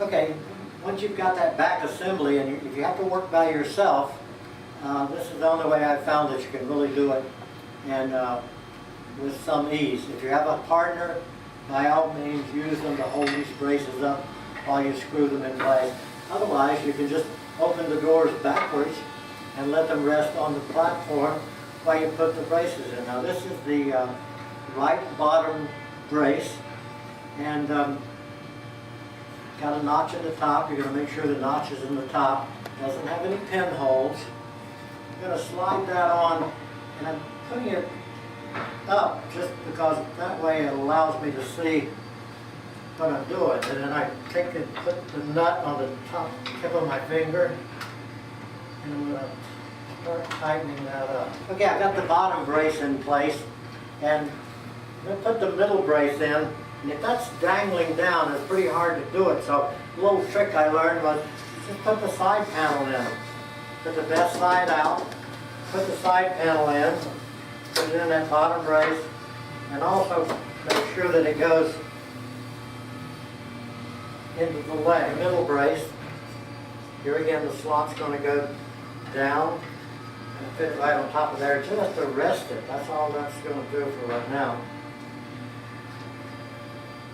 Okay, once you've got that back assembly, and if you have to work by yourself, this is the only way I've found that you can really do it, and with some ease. If you have a partner, by all means use them to hold these braces up while you screw them in place. Otherwise, you can just open the doors backwards and let them rest on the platform while you put the braces in. Now this is the right bottom brace, and got a notch at the top. You're going to make sure the notch is in the top. Doesn't have any pinholes. I'm going to slide that on, and I'm putting it up just because that way it allows me to see when I'm doing it. And then I take and put the nut on the top tip of my finger, and I'm going to start tightening that up. Okay, I've got the bottom brace in place, and I'm going to put the middle brace in. And if that's dangling down, it's pretty hard to do it. So a little trick I learned was just put the side panel in. Put the best side out, put the side panel in, put it in that bottom brace, and also make sure that it goes into the leg. The middle brace, here again the slot's going to go down and fit right on top of there just to rest it. That's all that's going to do for right now.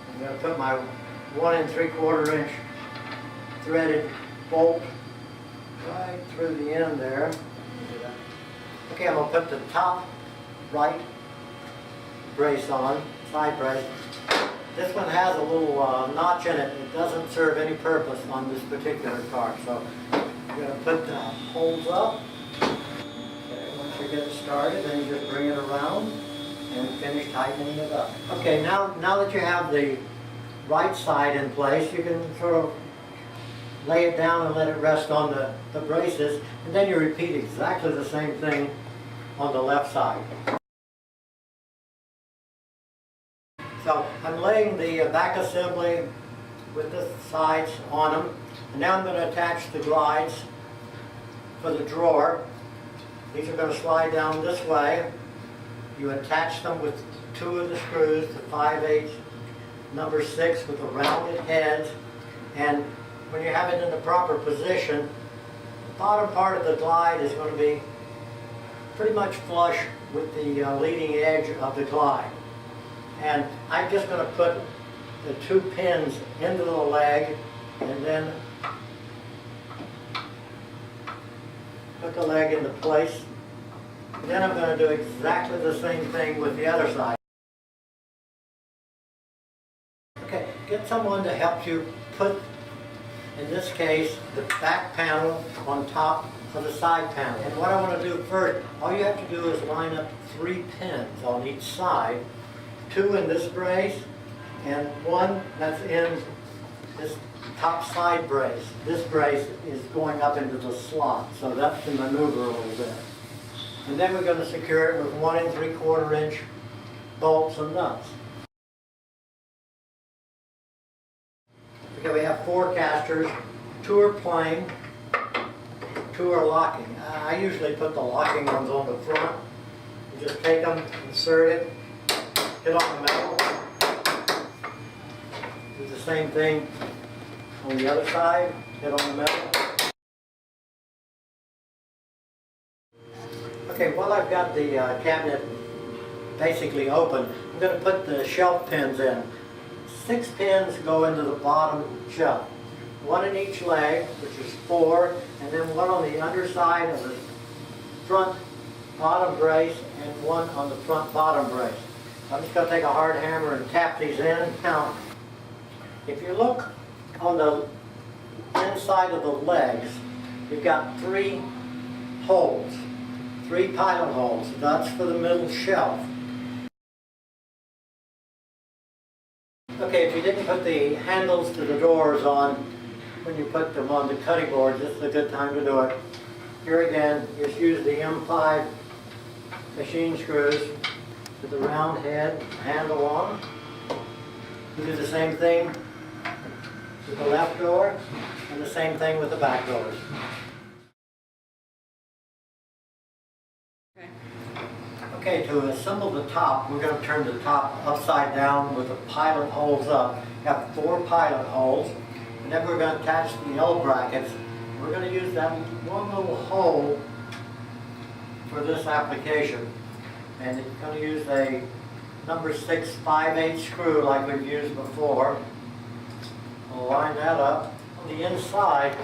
I'm going to put my 1 3/4 inch threaded bolt right through the end there. Okay, I'm going to put the top right brace on, side brace. This one has a little notch in it. It doesn't serve any purpose on this particular car. So I'm going to put the holes up. Okay, once you get it started, then you just bring it around and finish tightening it up. Okay, now that you have the right side in place, you can sort of lay it down and let it rest on the braces, and then you repeat exactly the same thing on the left side. So I'm laying the back assembly with the sides on them, and now I'm going to attach the glides for the drawer. These are going to slide down this way. You attach them with 2 of the screws, the 5/8 number 6 with the rounded heads, and when you have it in the proper position, the bottom part of the glide is going to be pretty much flush with the leading edge of the glide. And I'm just going to put the 2 pins into the leg and then put the leg into place. And then I'm going to do exactly the same thing with the other side. Okay, get someone to help you put, in this case, the back panel on top of the side panel. And what I want to do first, all you have to do is line up 3 pins on each side, 2 in this brace, and 1 that's in this top side brace. This brace is going up into the slot, so that's to maneuver a little bit. And then we're going to secure it with 1 3/4 inch bolts and nuts. Okay, we have 4 casters. 2 are plain, 2 are locking. I usually put the locking ones on the front. You just take them, insert it, hit on the metal. Do the same thing on the other side, hit on the metal. Okay, while I've got the cabinet basically open, I'm going to put the shelf pins in. 6 pins go into the bottom shelf. 1 in each leg, which is 4, and then 1 on the underside of the front bottom brace and 1 on the front bottom brace. I'm just going to take a hard hammer and tap these in. Now, if you look on the inside of the legs, you've got 3 holes, 3 pilot holes. That's for the middle shelf. Okay, if you didn't put the handles to the doors on when you put them on the cutting board, this is a good time to do it. Here again, just use the M5 machine screws with the round head handle on. You do the same thing with the left door and the same thing with the back doors. Okay, to assemble the top, we're going to turn the top upside down with the pilot holes up. You have 4 pilot holes. And then we're going to attach the L brackets. We're going to use that one little hole for this application. And it's going to use a number 6 5/8 screw like we've used before. We'll line that up. On the inside,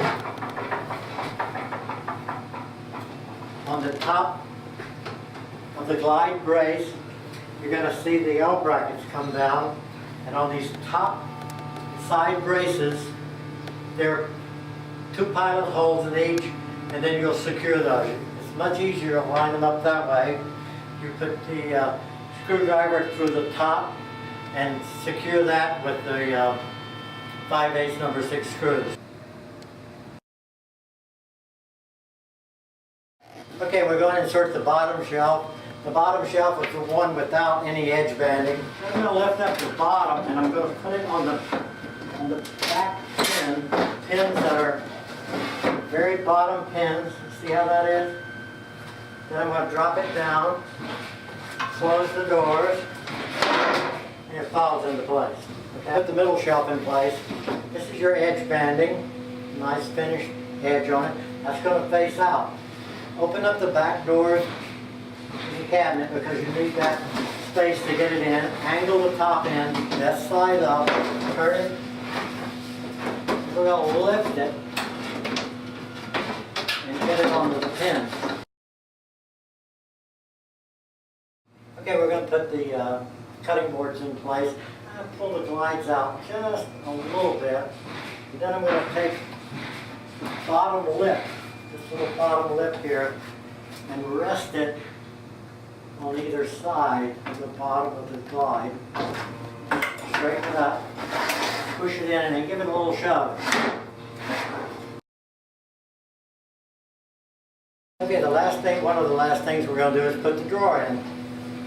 on the top of the glide brace, you're going to see the L brackets come down. And on these top side braces, there are 2 pilot holes in each, and then you'll secure those. It's much easier to line them up that way. You put the screwdriver through the top and secure that with the 5/8 number 6 screws. Okay, we're going to insert the bottom shelf. The bottom shelf is the one without any edge banding. I'm going to lift up the bottom and I'm going to put it on the back pins that are very bottom pins. See how that is? Then I'm going to drop it down, close the doors, and it falls into place. Okay. Put the middle shelf in place. This is your edge banding. Nice finished edge on it. That's going to face out. Open up the back doors of the cabinet because you need that space to get it in. Angle the top end, that side up, turn it. We're going to lift it and get it onto the pin. Okay, we're going to put the cutting boards in place. I'll pull the glides out just a little bit. And then I'm going to take the bottom lip, this little bottom lip here, and rest it on either side of the bottom of the glide. Straighten it up, push it in, and then give it a little shove. Okay, one of the last things we're going to do is put the drawer in.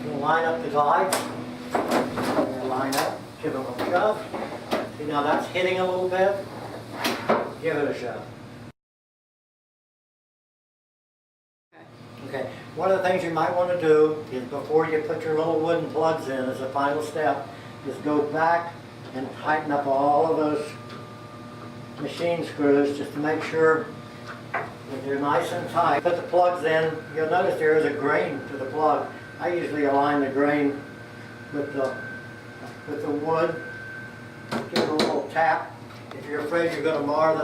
We'll line up the glides. We'll line up, give it a little shove. See, now that's hitting a little bit. Give it a shove. Okay, one of the things you might want to do is before you put your little wooden plugs in as a final step, is go back and tighten up all of those machine screws just to make sure that they're nice and tight. Put the plugs in, you'll notice there is a grain to the plug. I usually align the grain with the wood, give it a little tap. If you're afraid you're going to mar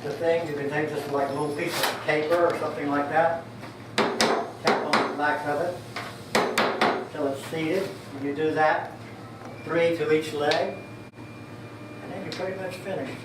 the thing, you can take just like a little piece of paper or something like that. Tap on the back of it until it's seated. When you do that, 3 to each leg, and then you're pretty much finished.